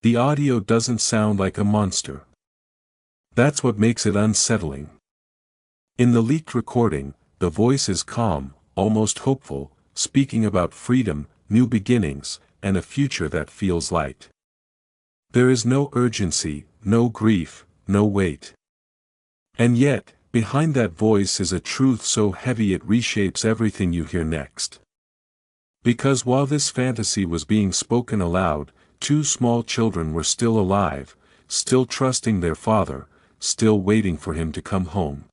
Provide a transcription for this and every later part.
The audio doesn't sound like a monster. That's what makes it unsettling. In the leaked recording, the voice is calm, almost hopeful, speaking about freedom, new beginnings, and a future that feels light. There is no urgency, no grief, no weight. And yet, behind that voice is a truth so heavy it reshapes everything you hear next. Because while this fantasy was being spoken aloud, two small children were still alive, still trusting their father, still waiting for him to come home.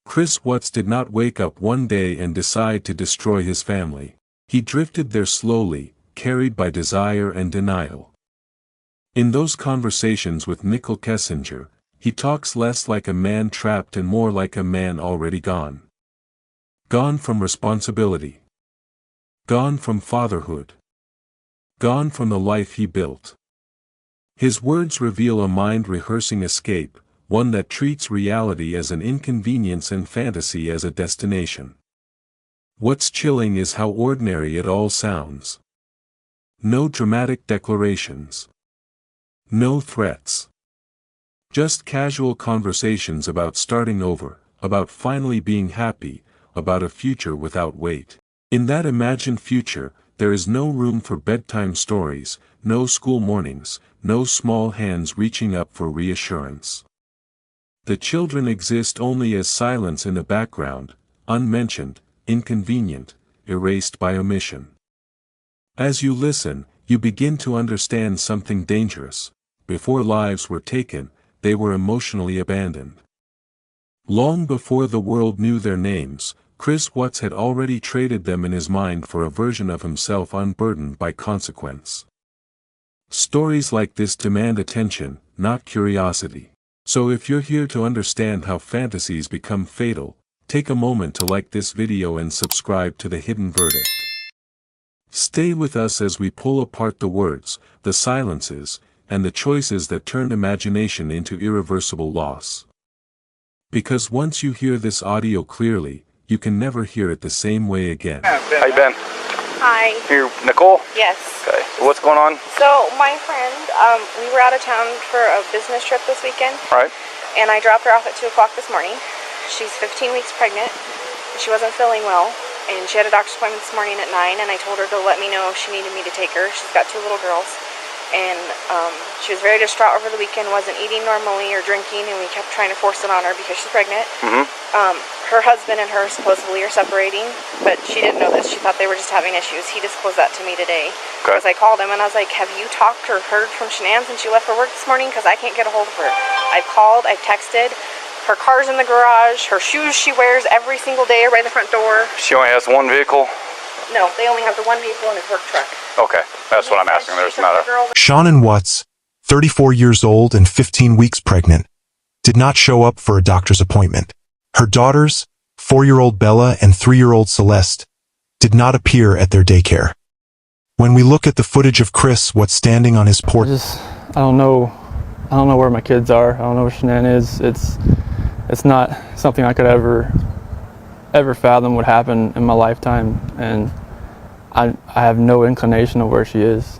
Chris Watts did not wake up one day and decide to destroy his family. He drifted there slowly, carried by desire and denial. In those conversations with Nichol Kessinger, he talks less like a man trapped and more like a man already gone. Gone from responsibility. Gone from fatherhood. Gone from the life he built. His words reveal a mind rehearsing escape, one that treats reality as an inconvenience and fantasy as a destination. What's chilling is how ordinary it all sounds. No dramatic declarations. No threats. Just casual conversations about starting over, about finally being happy, about a future without weight. In that imagined future, there is no room for bedtime stories, no school mornings, no small hands reaching up for reassurance. The children exist only as silence in the background, unmentioned, inconvenient, erased by omission. As you listen, you begin to understand something dangerous. Before lives were taken, they were emotionally abandoned. Long before the world knew their names, Chris Watts had already traded them in his mind for a version of himself unburdened by consequence. Stories like this demand attention, not curiosity. So if you're here to understand how fantasies become fatal, take a moment to like this video and subscribe to The Hidden Verdict. Stay with us as we pull apart the words, the silences, and the choices that turn imagination into irreversible loss. Because once you hear this audio clearly, you can never hear it the same way again. How you been? Hi. You're Nicole? Yes. Okay. What's going on? So my friend, we were out of town for a business trip this weekend. All right. And I dropped her off at 2 o'clock this morning. She's 15 weeks pregnant. She wasn't feeling well. And she had a doctor's appointment this morning at 9. And I told her to let me know if she needed me to take her. She's got 2 little girls. And she was very distraught over the weekend, wasn't eating normally or drinking. And we kept trying to force it on her because she's pregnant. Her husband and her supposedly are separating, but she didn't know this. She thought they were just having issues. He disclosed that to me today. Okay. Because I called him and I was like, have you talked or heard from Shanann since she left for work this morning? Because I can't get a hold of her. I've called, I've texted. Her car's in the garage. Her shoes she wears every single day are by the front door. She only has one vehicle? No, they only have the one vehicle in his work truck. Okay, that's what I'm asking. There's not a... Shanann Watts, 34 years old and 15 weeks pregnant, did not show up for a doctor's appointment. Her daughters, 4-year-old Bella and 3-year-old Celeste, did not appear at their daycare. When we look at the footage of Chris Watts standing on his porch, I don't know where my kids are. I don't know where Shanann is. It's not something I could ever fathom would happen in my lifetime, and I have no inclination of where she is.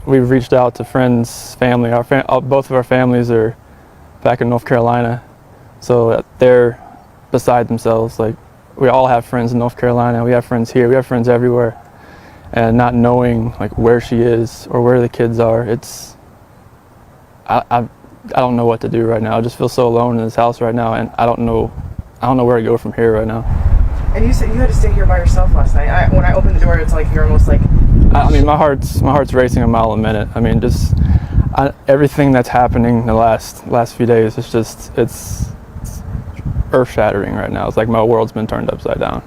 We've reached out to friends, family. Both of our families are back in North Carolina, so they're beside themselves. Like, we all have friends in North Carolina. We have friends here. We have friends everywhere, and not knowing like where she is or where the kids are, I don't know what to do right now. I just feel so alone in this house right now, and I don't know where to go from here right now. And you said you had to stay here by yourself last night. When I opened the door, it's like you're almost like... I mean, my heart's racing a mile a minute. I mean, everything that's happening the last few days, it's earth-shattering right now. It's like my world's been turned upside down.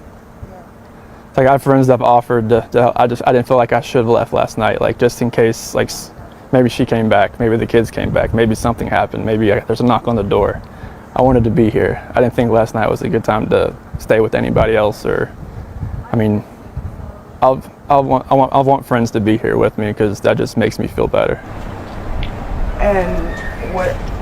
It's like I have friends that have offered to I didn't feel like I should have left last night, like just in case, like maybe she came back, maybe the kids came back, maybe something happened, maybe there's a knock on the door. I wanted to be here. I didn't think last night was a good time to stay with anybody else, or, I mean, I want friends to be here with me because that just makes me feel better. And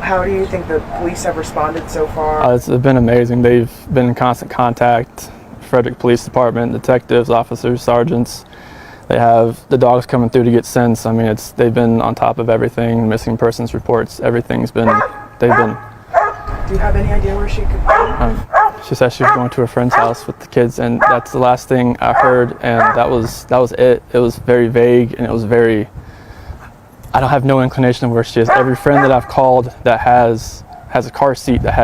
how do you think the police have responded so far? It's been amazing. They've been in constant contact. Frederick Police Department, detectives, officers, sergeants. They have the dogs coming through to get scents. I mean, they've been on top of everything, missing persons reports. Everything's been, they've been. Do you have any idea where she could be? She said she was going to her friend's house with the kids, and that's the last thing I heard. And that was it. It was very vague, and it was very. I don't have no inclination of where she is. Every friend that I've called that has a car seat that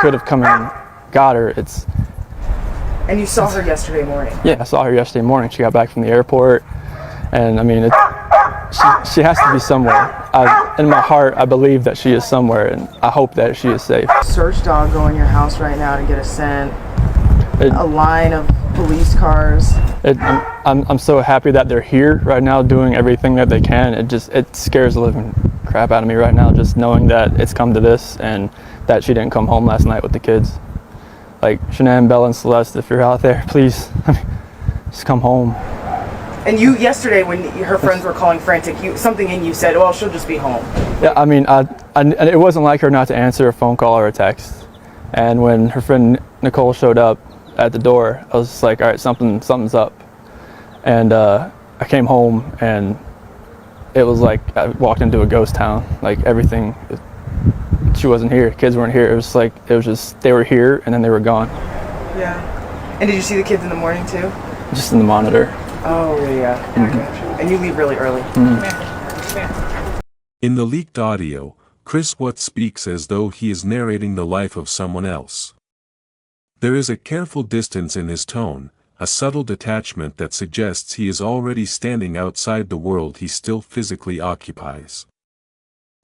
could have come and got her. And you saw her yesterday morning? Yeah, I saw her yesterday morning. She got back from the airport, and I mean, she has to be somewhere. In my heart, I believe that she is somewhere, and I hope that she is safe. Search dog go in your house right now to get a scent. A line of police cars. I'm so happy that they're here right now doing everything that they can. It scares the living crap out of me right now, just knowing that it's come to this and that she didn't come home last night with the kids. Like, Shanann, Bella, and Celeste, if you're out there, please, just come home. And you, yesterday, when her friends were calling frantic, something in you said, well, she'll just be home. Yeah, I mean, it wasn't like her not to answer a phone call or a text. And when her friend Nichol showed up at the door, I was just like, all right, something's up. And I came home, and it was like I walked into a ghost town. Like, everything, she wasn't here, kids weren't here. It was just they were here and then they were gone. Yeah. And did you see the kids in the morning too? Just in the monitor. Oh yeah. Mm-hmm. And you leave really early. Mm-hmm. In the leaked audio, Chris Watts speaks as though he is narrating the life of someone else. There is a careful distance in his tone, a subtle detachment that suggests he is already standing outside the world he still physically occupies.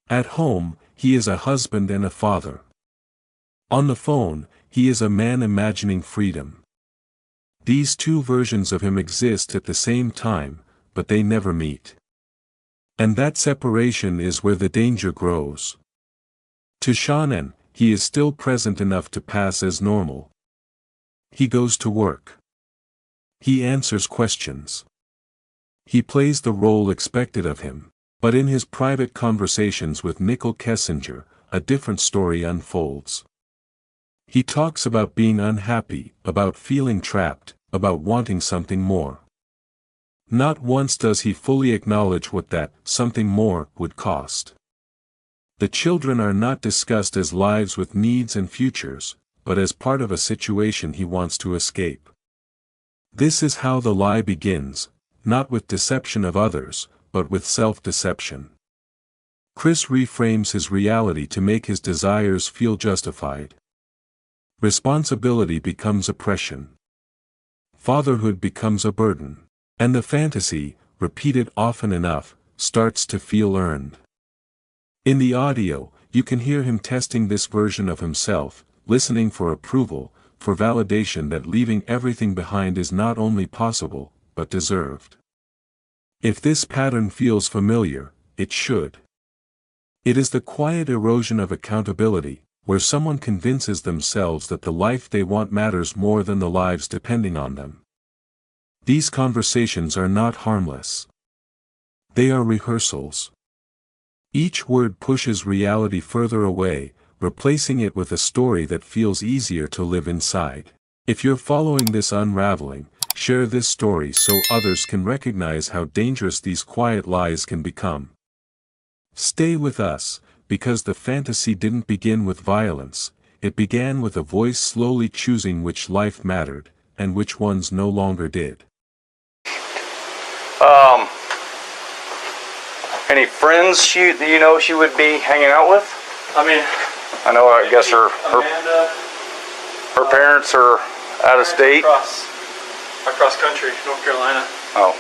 At home, he is a husband and a father. On the phone, he is a man imagining freedom. These two versions of him exist at the same time, but they never meet. And that separation is where the danger grows. To Shanann, he is still present enough to pass as normal. He goes to work. He answers questions. He plays the role expected of him. But in his private conversations with Nichol Kessinger, a different story unfolds. He talks about being unhappy, about feeling trapped, about wanting something more. Not once does he fully acknowledge what that something more would cost. The children are not discussed as lives with needs and futures, but as part of a situation he wants to escape. This is how the lie begins, not with deception of others, but with self-deception. Chris reframes his reality to make his desires feel justified. Responsibility becomes oppression. Fatherhood becomes a burden. And the fantasy, repeated often enough, starts to feel earned. In the audio, you can hear him testing this version of himself, listening for approval, for validation that leaving everything behind is not only possible, but deserved. If this pattern feels familiar, it should. It is the quiet erosion of accountability, where someone convinces themselves that the life they want matters more than the lives depending on them. These conversations are not harmless. They are rehearsals. Each word pushes reality further away, replacing it with a story that feels easier to live inside. If you're following this unraveling, share this story so others can recognize how dangerous these quiet lies can become. Stay with us, because the fantasy didn't begin with violence, it began with a voice slowly choosing which life mattered, and which ones no longer did. Any friends she would be hanging out with? I guess her parents are out of state. Across country, North Carolina. Oh.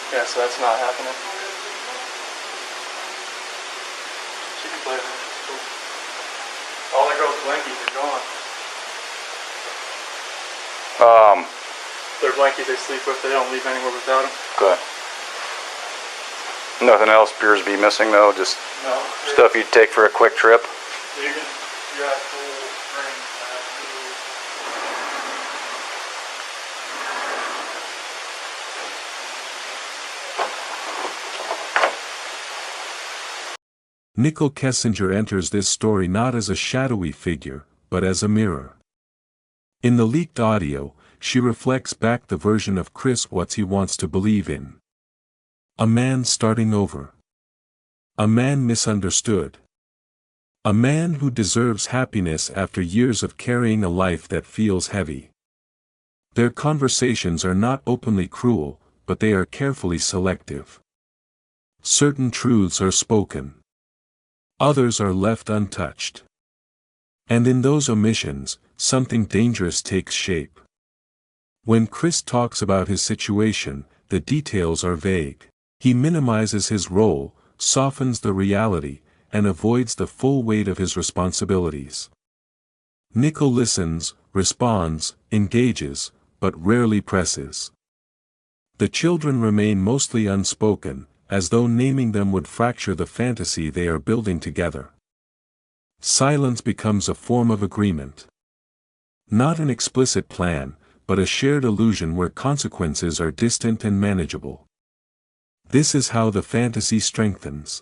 Yeah, so that's not happening. She can play with it. Cool. All the girls' blankies are gone. Their blankets they sleep with, they don't leave anywhere without them. Good. Nothing else appears to be missing though, just stuff you'd take for a quick trip. You got full ring. Nichol Kessinger enters this story not as a shadowy figure, but as a mirror. In the leaked audio, she reflects back the version of Chris Watts he wants to believe in. A man starting over. A man misunderstood. A man who deserves happiness after years of carrying a life that feels heavy. Their conversations are not openly cruel, but they are carefully selective. Certain truths are spoken. Others are left untouched. And in those omissions, something dangerous takes shape. When Chris talks about his situation, the details are vague. He minimizes his role, softens the reality, and avoids the full weight of his responsibilities. Nichol listens, responds, engages, but rarely presses. The children remain mostly unspoken, as though naming them would fracture the fantasy they are building together. Silence becomes a form of agreement. Not an explicit plan, but a shared illusion where consequences are distant and manageable. This is how the fantasy strengthens.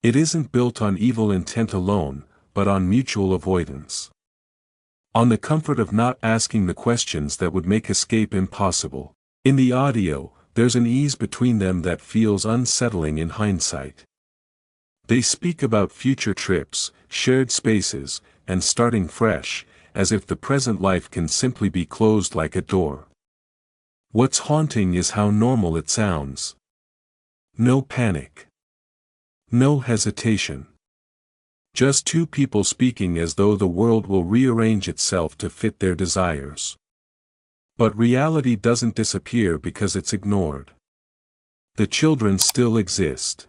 It isn't built on evil intent alone, but on mutual avoidance. On the comfort of not asking the questions that would make escape impossible. In the audio, there's an ease between them that feels unsettling in hindsight. They speak about future trips, shared spaces, and starting fresh, as if the present life can simply be closed like a door. What's haunting is how normal it sounds. No panic. No hesitation. Just two people speaking as though the world will rearrange itself to fit their desires. But reality doesn't disappear because it's ignored. The children still exist.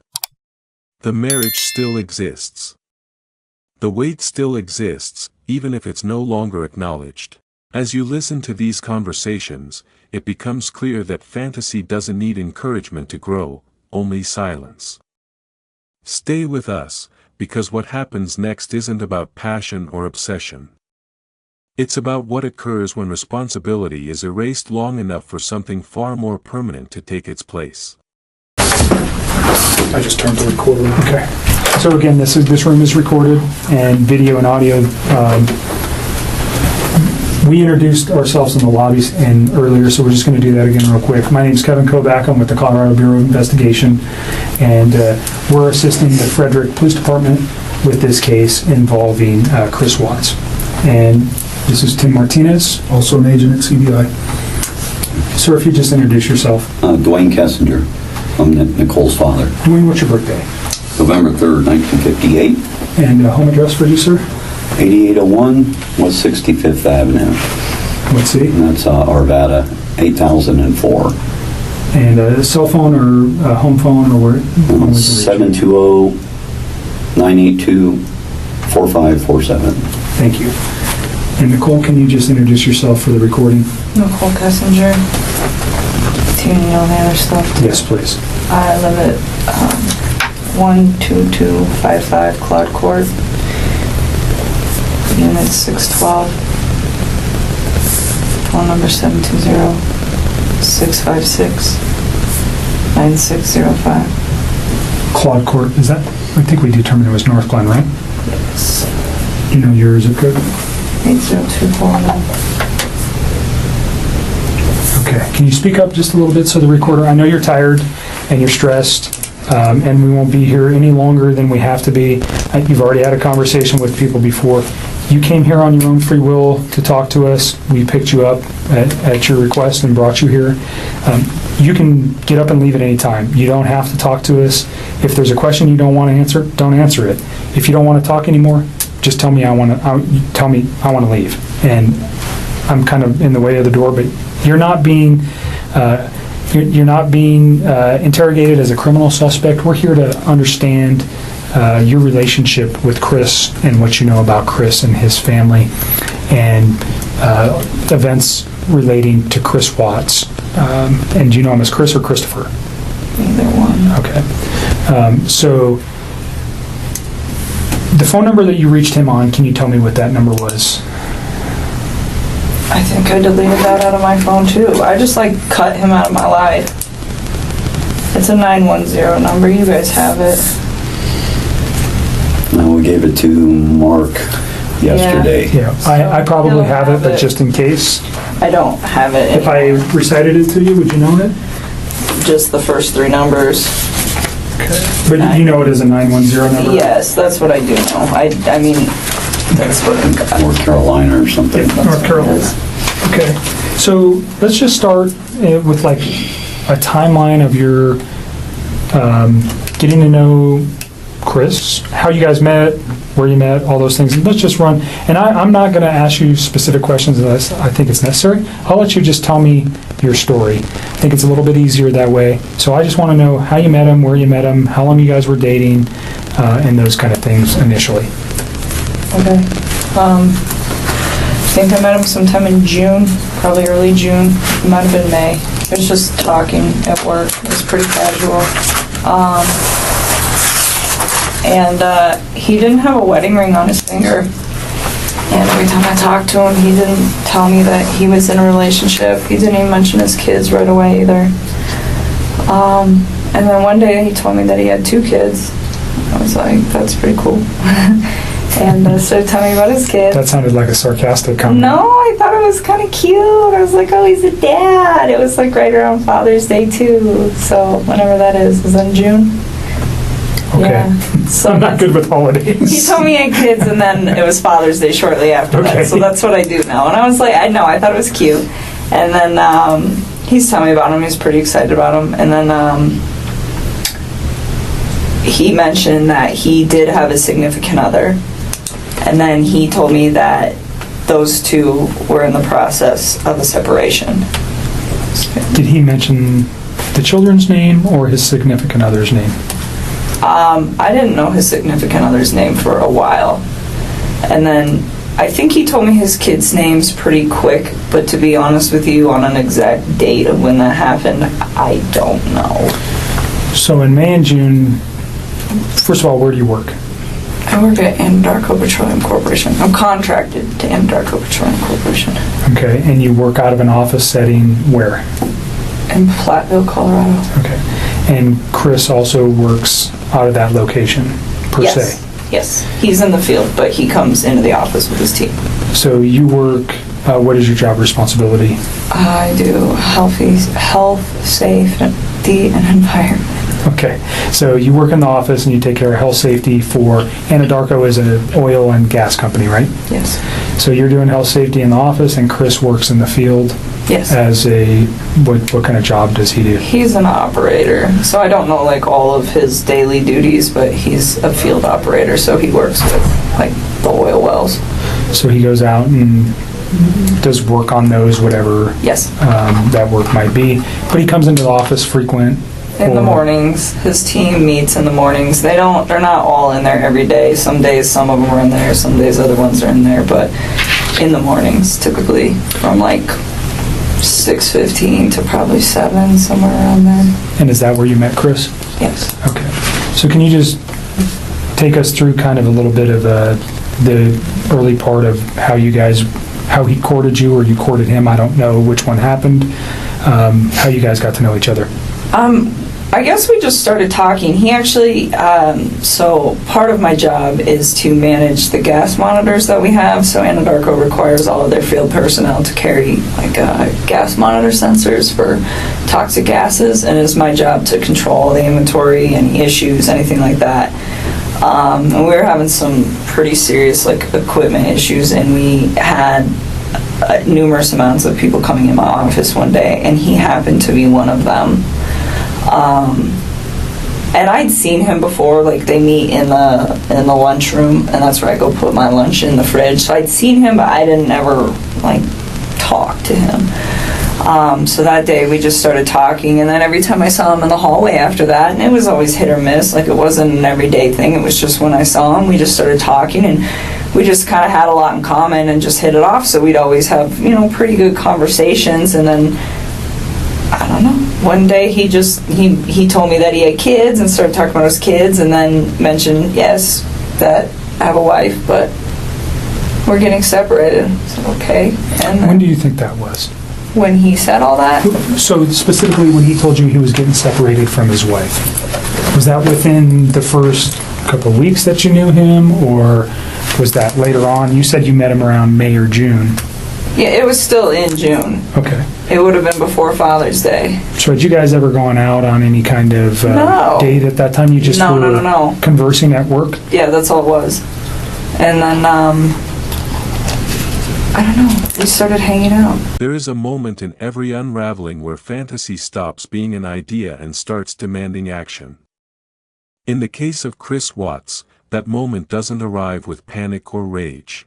The marriage still exists. The weight still exists, even if it's no longer acknowledged. As you listen to these conversations, it becomes clear that fantasy doesn't need encouragement to grow, only silence. Stay with us, because what happens next isn't about passion or obsession. It's about what occurs when responsibility is erased long enough for something far more permanent to take its place. I just turned the recorder. Okay. So again, this room is recorded and video and audio. We introduced ourselves in the lobbies and earlier, so we're just going to do that again real quick. My name is Kevin Kovac. I'm with the Colorado Bureau of Investigation, and we're assisting the Frederick Police Department with this case involving Chris Watts. And this is Tim Martinez, also an agent at CBI. Sir, if you just introduce yourself. Dwayne Kessinger. I'm Nicole's father. Dwayne, what's your birthday? November 3rd, 1958. And home address for you, sir? 8801 West 65th Avenue. Let's see. And that's Arvada, 8004. And a cell phone or home phone or where? 720-982-4547. Thank you. And Nicole, can you just introduce yourself for the recording? Nichol Kessinger. Do you need all the other stuff? Yes, please. I live at 12255 Claude Court, Unit 612, phone number 720-656-9605. Claude Court, is that? I think we determined it was North Glen, right? Yes. You know your zip code? 80241. Okay. Can you speak up just a little bit so the recorder, I know you're tired and you're stressed, and we won't be here any longer than we have to be. You've already had a conversation with people before. You came here on your own free will to talk to us. We picked you up at your request and brought you here. You can get up and leave at any time. You don't have to talk to us. If there's a question you don't want to answer, don't answer it. If you don't want to talk anymore, just tell me I want to leave. And I'm kind of in the way of the door, but you're not being interrogated as a criminal suspect. We're here to understand your relationship with Chris and what you know about Chris and his family and events relating to Chris Watts. And do you know him as Chris or Christopher? Either one. Okay. So the phone number that you reached him on, can you tell me what that number was? I think I deleted that out of my phone too. I just cut him out of my life. It's a 910 number. You guys have it. No, we gave it to Mark yesterday. Yeah, I probably have it, but just in case, I don't have it. if I recited it to you, would you know it? Just the first 3 numbers. But you know it as a 910 number? Yes, that's what I do know. I mean, that's what I got. North Carolina or something. North Carolina. Okay, so let's just start with like a timeline of your getting to know Chris, how you guys met, where you met, all those things. And let's just run, and I'm not going to ask you specific questions unless I think it's necessary. I'll let you just tell me your story. I think it's a little bit easier that way. So I just want to know how you met him, where you met him, how long you guys were dating, and those kind of things initially. Okay. I think I met him sometime in June, probably early June. It might have been May. It was just talking at work. It was pretty casual. And he didn't have a wedding ring on his finger. And every time I talked to him, he didn't tell me that he was in a relationship. He didn't even mention his kids right away either. And then one day he told me that he had 2 kids. I was like, that's pretty cool. And started telling me about his kids. That sounded like a sarcastic comment. No, I thought it was kind of cute. I was like, oh, he's a dad. It was like right around Father's Day too. So whenever that is in June? Okay. Yeah. So I'm not good with holidays. he told me he had kids, and then it was Father's Day shortly after that. So that's what I do now. And I was like, I thought it was cute. And then he's telling me about him. He's pretty excited about him. And then he mentioned that he did have a significant other. And then he told me that those 2 were in the process of a separation. Did he mention the children's name or his significant other's name? I didn't know his significant other's name for a while. And then I think he told me his kids' names pretty quick, but to be honest with you, on an exact date of when that happened, I don't know. So in May and June, first of all, where do you work? I work at Anadarko Petroleum Corporation. I'm contracted to Anadarko Petroleum Corporation. Okay, and you work out of an office setting where? In Platteville, Colorado. Okay, and Chris also works out of that location, per se? Yes, he's in the field, but he comes into the office with his team. So you work, what is your job responsibility? I do health, safety, and environment. Okay, so you work in the office and you take care of health safety for, Anadarko is an oil and gas company, right? Yes. So you're doing health safety in the office and Chris works in the field? Yes. As a, what kind of job does he do? He's an operator, so I don't know like all of his daily duties, but he's a field operator, so he works with like the oil wells. So he goes out and does work on those, whatever Yes. That work might be, but he comes into the office frequent? In the mornings. His team meets in the mornings. They're not all in there every day. Some days some of them are in there, some days other ones are in there, but in the mornings typically from like 6:15 to probably 7, somewhere around there. And is that where you met Chris? Yes. Okay. So can you just take us through kind of a little bit of the early part of how he courted you or you courted him? I don't know which one happened. How you guys got to know each other? I guess we just started talking. He actually, so part of my job is to manage the gas monitors that we have. So Anadarko requires all of their field personnel to carry like gas monitor sensors for toxic gases, and it's my job to control the inventory, any issues, anything like that. And we were having some pretty serious like equipment issues, and we had numerous amounts of people coming in my office one day, and he happened to be one of them. And I'd seen him before, like they meet in the lunchroom, and that's where I go put my lunch in the fridge. So I'd seen him, but I didn't ever like talk to him. So that day we just started talking, and then every time I saw him in the hallway after that, and it was always hit or miss, like it wasn't an everyday thing, it was just when I saw him, we just started talking, and we just kind of had a lot in common and just hit it off, so we'd always have, pretty good conversations. And then, I don't know, one day he told me that he had kids and started talking about his kids, and then mentioned, yes, that I have a wife, but we're getting separated. I said, okay. And When do you think that was? When he said all that? So specifically when he told you he was getting separated from his wife, was that within the first couple of weeks that you knew him, or Was that later on? You said you met him around May or June. Yeah, it was still in June. Okay. It would have been before Father's Day. So had you guys ever gone out on any kind of No. date at that time? You just No, were no. conversing at work? Yeah, that's all it was. And then, I don't know, we started hanging out. There is a moment in every unraveling where fantasy stops being an idea and starts demanding action. In the case of Chris Watts, that moment doesn't arrive with panic or rage.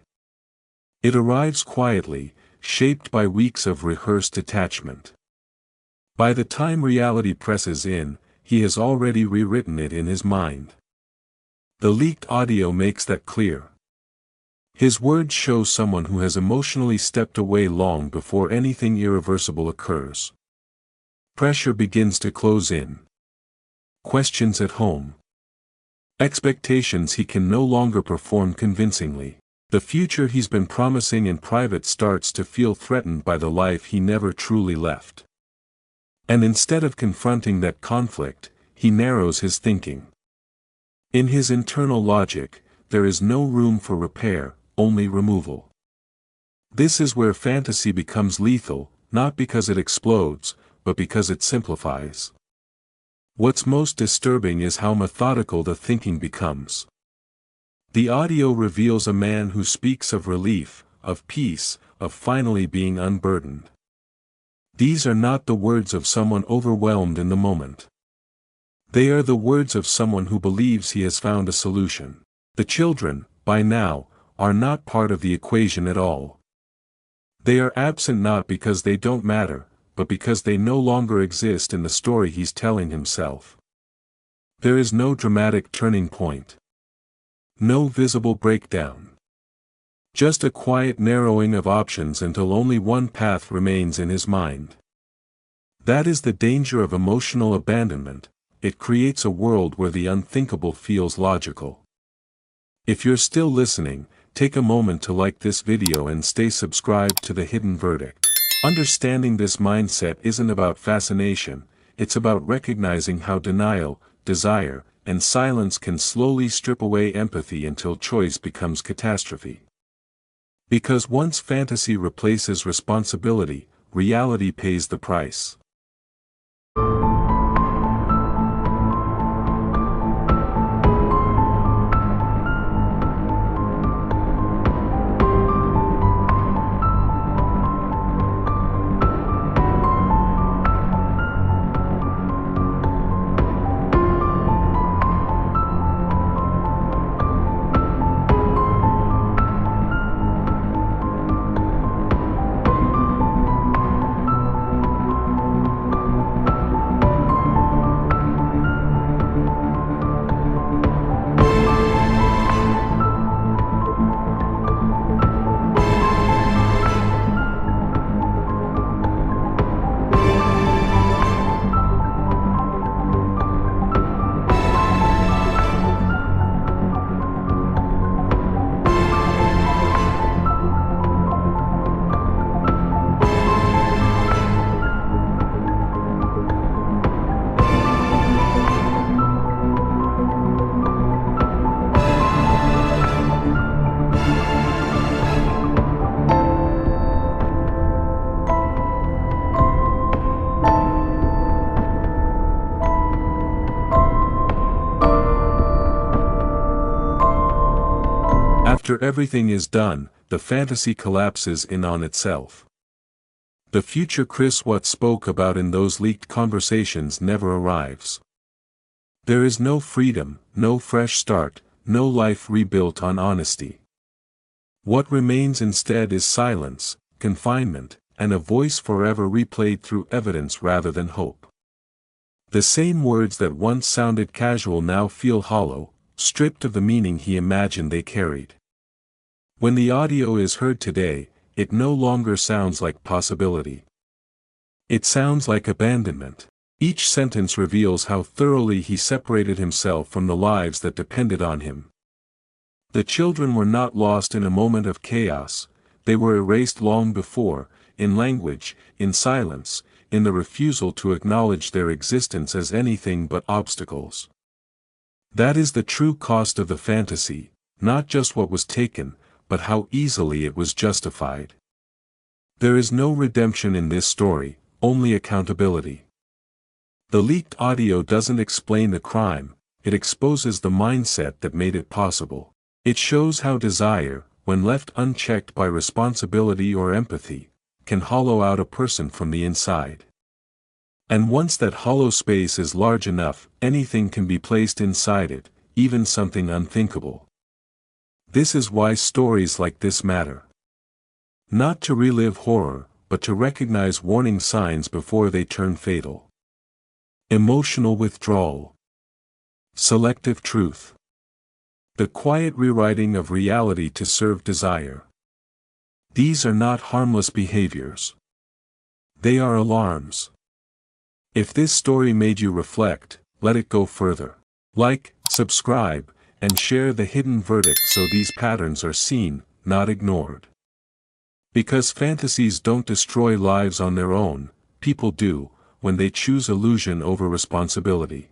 It arrives quietly, shaped by weeks of rehearsed detachment. By the time reality presses in, he has already rewritten it in his mind. The leaked audio makes that clear. His words show someone who has emotionally stepped away long before anything irreversible occurs. Pressure begins to close in. Questions at home. Expectations he can no longer perform convincingly. The future he's been promising in private starts to feel threatened by the life he never truly left. And instead of confronting that conflict, he narrows his thinking. In his internal logic, there is no room for repair, only removal. This is where fantasy becomes lethal, not because it explodes, but because it simplifies. What's most disturbing is how methodical the thinking becomes. The audio reveals a man who speaks of relief, of peace, of finally being unburdened. These are not the words of someone overwhelmed in the moment. They are the words of someone who believes he has found a solution. The children, by now, are not part of the equation at all. They are absent not because they don't matter, but because they no longer exist in the story he's telling himself. There is no dramatic turning point. No visible breakdown. Just a quiet narrowing of options until only one path remains in his mind. That is the danger of emotional abandonment. It creates a world where the unthinkable feels logical. If you're still listening, take a moment to like this video and stay subscribed to The Hidden Verdict. Understanding this mindset isn't about fascination, it's about recognizing how denial, desire, and silence can slowly strip away empathy until choice becomes catastrophe. Because once fantasy replaces responsibility, reality pays the price. After everything is done, the fantasy collapses in on itself. The future Chris Watts spoke about in those leaked conversations never arrives. There is no freedom, no fresh start, no life rebuilt on honesty. What remains instead is silence, confinement, and a voice forever replayed through evidence rather than hope. The same words that once sounded casual now feel hollow, stripped of the meaning he imagined they carried. When the audio is heard today, it no longer sounds like possibility. It sounds like abandonment. Each sentence reveals how thoroughly he separated himself from the lives that depended on him. The children were not lost in a moment of chaos, they were erased long before, in language, in silence, in the refusal to acknowledge their existence as anything but obstacles. That is the true cost of the fantasy, not just what was taken, but how easily it was justified. There is no redemption in this story, only accountability. The leaked audio doesn't explain the crime, it exposes the mindset that made it possible. It shows how desire, when left unchecked by responsibility or empathy, can hollow out a person from the inside. And once that hollow space is large enough, anything can be placed inside it, even something unthinkable. This is why stories like this matter. Not to relive horror, but to recognize warning signs before they turn fatal. Emotional withdrawal. Selective truth. The quiet rewriting of reality to serve desire. These are not harmless behaviors. They are alarms. If this story made you reflect, let it go further. Like, subscribe, and share the hidden verdict so these patterns are seen, not ignored. Because fantasies don't destroy lives on their own, people do, when they choose illusion over responsibility.